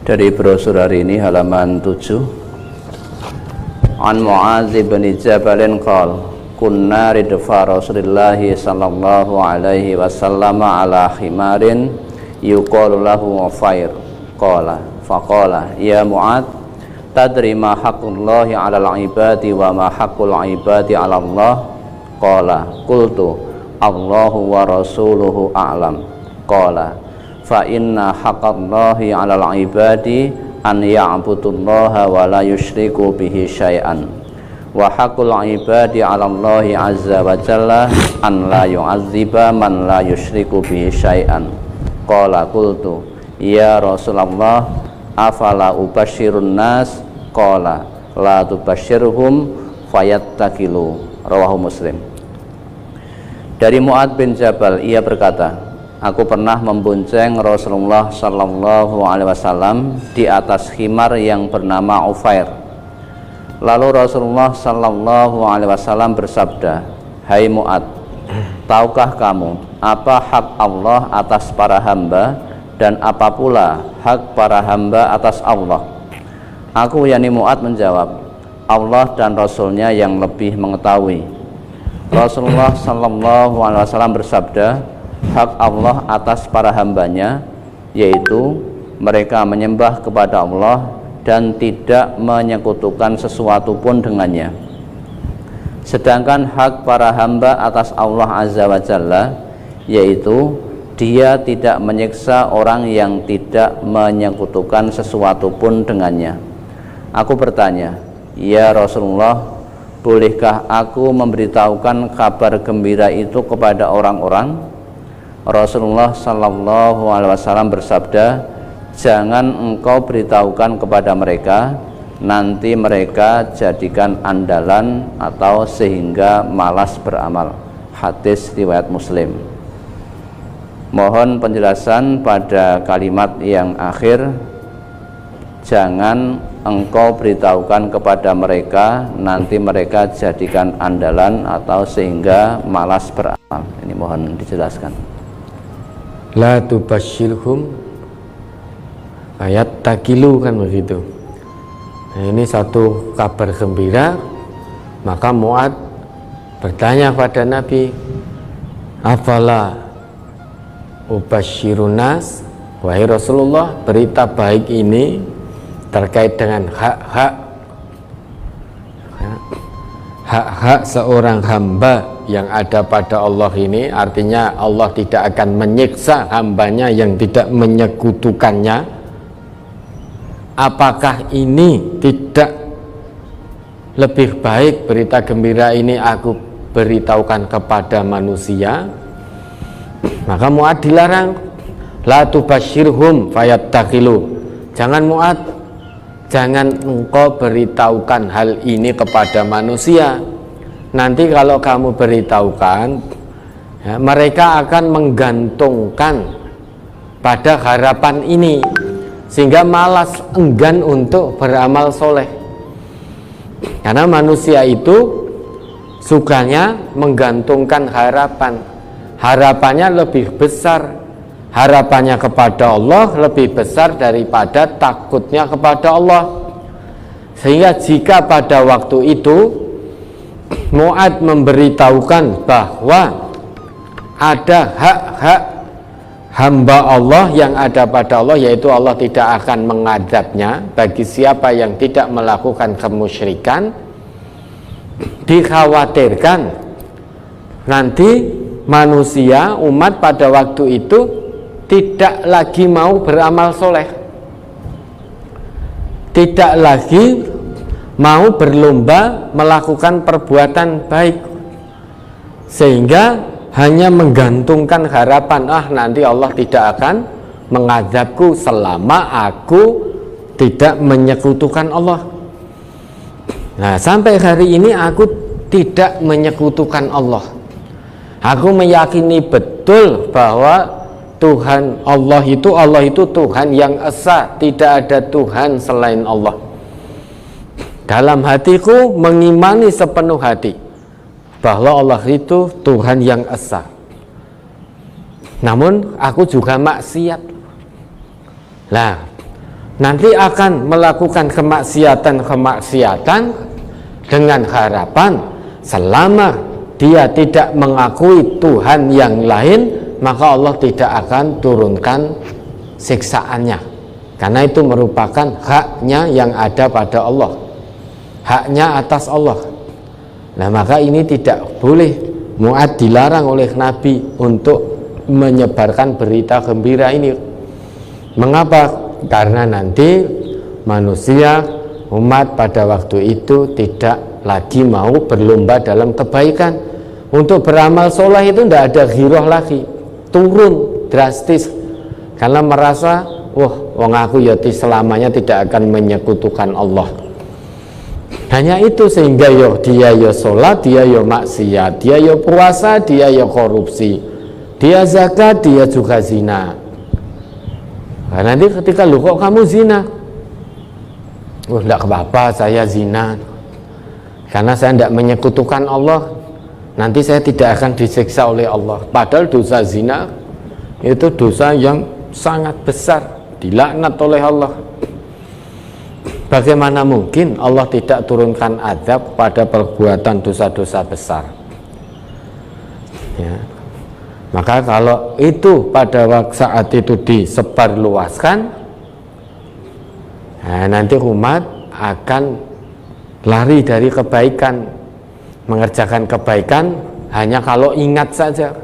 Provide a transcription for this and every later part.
Dari brosur hari ini halaman 7. An Mu'adz bin Jabal qala kunna ridfa Rasulillah sallallahu alaihi wasallam ala khimarin yuqalu lahu Ufair faqala ya Mu'adz tadri ma haqqullahi 'alal 'ibadi wa ma haqqul 'ibadi 'ala Allah qala qultu Allahu wa rasuluhu a'lam qala fa inna haqqallahi 'alal 'ibadi an ya'budullaha wa la yusyriku bihi syai'an wa haqqul 'ibadi 'ala Allahi 'azza wa jalla an la yu'azziba man la yusyriku bihi syai'an qala qultu ya Rasulullah afala ubasyirun nas qala la tubasyirhum fayattakilu rawahu Muslim. Dari Mu'adz bin Jabal, ia berkata, aku pernah membonceng Rasulullah sallallahu alaihi wasallam di atas khimar yang bernama Ufair. Lalu Rasulullah sallallahu alaihi wasallam bersabda, hai Mu'adz, tahukah kamu apa hak Allah atas para hamba dan apa pula hak para hamba atas Allah? Aku yakni Mu'adz menjawab, Allah dan Rasulnya yang lebih mengetahui. Rasulullah sallallahu alaihi wasallam bersabda, hak Allah atas para hambanya yaitu mereka menyembah kepada Allah dan tidak menyekutukan sesuatu pun dengannya. Sedangkan hak para hamba atas Allah azza wa jalla yaitu dia tidak menyiksa orang yang tidak menyekutukan sesuatu pun dengannya. Aku bertanya, ya Rasulullah, bolehkah aku memberitahukan kabar gembira itu kepada orang-orang? Rasulullah sallallahu alaihi wasallam bersabda, jangan engkau beritahukan kepada mereka, nanti mereka jadikan andalan atau sehingga malas beramal. Hadis riwayat Muslim. Mohon penjelasan pada kalimat yang akhir, jangan engkau beritahukan kepada mereka, nanti mereka jadikan andalan atau sehingga malas beramal. Ini mohon dijelaskan. La tubasyirhum ayat takilu, kan begitu. Nah, ini satu kabar gembira. Maka Mu'adz bertanya pada Nabi, afala ubasyirunas, wahai Rasulullah, berita baik ini terkait dengan hak-hak seorang hamba yang ada pada Allah ini, artinya Allah tidak akan menyiksa hambanya yang tidak menyekutukannya. Apakah ini tidak lebih baik berita gembira ini aku beritahukan kepada manusia? Maka Mu'adz dilarang, la tubasyirhum fayattakilu, jangan Mu'adz, jangan engkau beritahukan hal ini kepada manusia. Nanti kalau kamu beritahukan, ya, mereka akan menggantungkan pada harapan ini, sehingga malas, enggan untuk beramal soleh. Karena manusia itu sukanya menggantungkan harapan. Harapannya lebih besar, harapannya kepada Allah lebih besar daripada takutnya kepada Allah. Sehingga jika pada waktu itu Mu'adz memberitahukan bahwa ada hak-hak hamba Allah yang ada pada Allah, yaitu Allah tidak akan mengadabnya bagi siapa yang tidak melakukan kemusyrikan, dikhawatirkan nanti manusia, umat pada waktu itu tidak lagi mau beramal soleh, tidak lagi mau berlomba melakukan perbuatan baik, sehingga hanya menggantungkan harapan, nanti Allah tidak akan mengadabku selama aku tidak menyekutukan Allah. Nah, sampai hari ini aku tidak menyekutukan Allah. Aku meyakini betul bahwa Tuhan Allah itu Tuhan yang esa, tidak ada Tuhan selain Allah. Dalam hatiku mengimani sepenuh hati bahwa Allah itu Tuhan yang esa. Namun aku juga maksiat. Nah, nanti akan melakukan kemaksiatan dengan harapan selama dia tidak mengakui Tuhan yang lain, maka Allah tidak akan turunkan siksaannya, karena itu merupakan haknya yang ada pada Allah, haknya atas Allah. Nah, maka ini tidak boleh. Mu'adz dilarang oleh Nabi untuk menyebarkan berita gembira ini. Mengapa? Karena nanti manusia, umat pada waktu itu tidak lagi mau berlomba dalam kebaikan. Untuk beramal soleh itu tidak ada ghirah lagi, turun drastis, karena merasa, wah, wong aku ya selamanya tidak akan menyekutukan Allah. Hanya itu, sehingga dia sholat, dia maksiat, dia puasa, dia korupsi, dia zakat, dia juga zina. Nah, nanti ketika lu kok kamu zina, enggak apa-apa saya zina, karena saya tidak menyekutukan Allah, nanti saya tidak akan disiksa oleh Allah. Padahal dosa zina itu dosa yang sangat besar, dilaknat oleh Allah. Bagaimana mungkin Allah tidak turunkan azab pada perbuatan dosa-dosa besar? Ya. Maka kalau itu pada saat itu disebarluaskan, nah, nanti umat akan lari dari kebaikan, mengerjakan kebaikan hanya kalau ingat saja,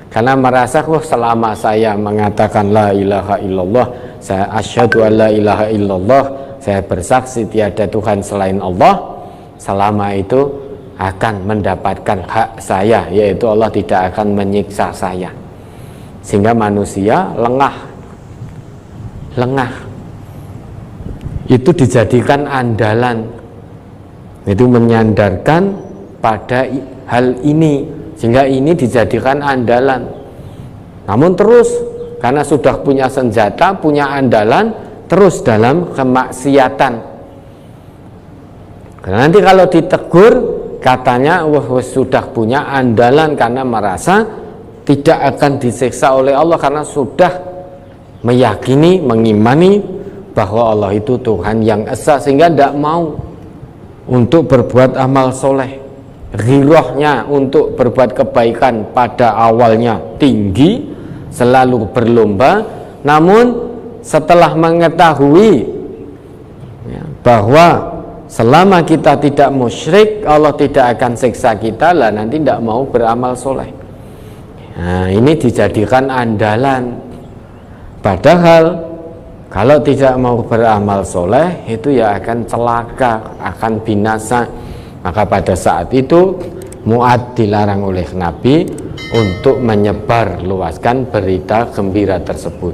karena merasa, wah, selama saya mengatakan la ilaha illallah, saya asyhadu an la ilaha illallah, saya bersaksi tiada Tuhan selain Allah, selama itu akan mendapatkan hak saya, yaitu Allah tidak akan menyiksa saya. Sehingga manusia lengah, itu dijadikan andalan, itu menyandarkan pada hal ini, sehingga ini dijadikan andalan. Namun terus, karena sudah punya senjata, punya andalan, terus dalam kemaksiatan. Karena nanti kalau ditegur, katanya, wah, sudah punya andalan, karena merasa tidak akan disiksa oleh Allah, karena sudah meyakini, mengimani bahwa Allah itu Tuhan yang esa, sehingga tidak mau untuk berbuat amal soleh. Ghirahnya untuk berbuat kebaikan pada awalnya tinggi, selalu berlomba, namun setelah mengetahui bahwa selama kita tidak musyrik, Allah tidak akan siksa kita, lah nanti tidak mau beramal soleh. Nah, ini dijadikan andalan. Padahal kalau tidak mau beramal soleh, itu ya akan celaka, akan binasa. Maka pada saat itu Mu'adz dilarang oleh Nabi untuk menyebar luaskan berita gembira tersebut.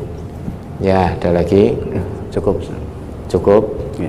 Ya, ada lagi? Cukup. Cukup. Ya.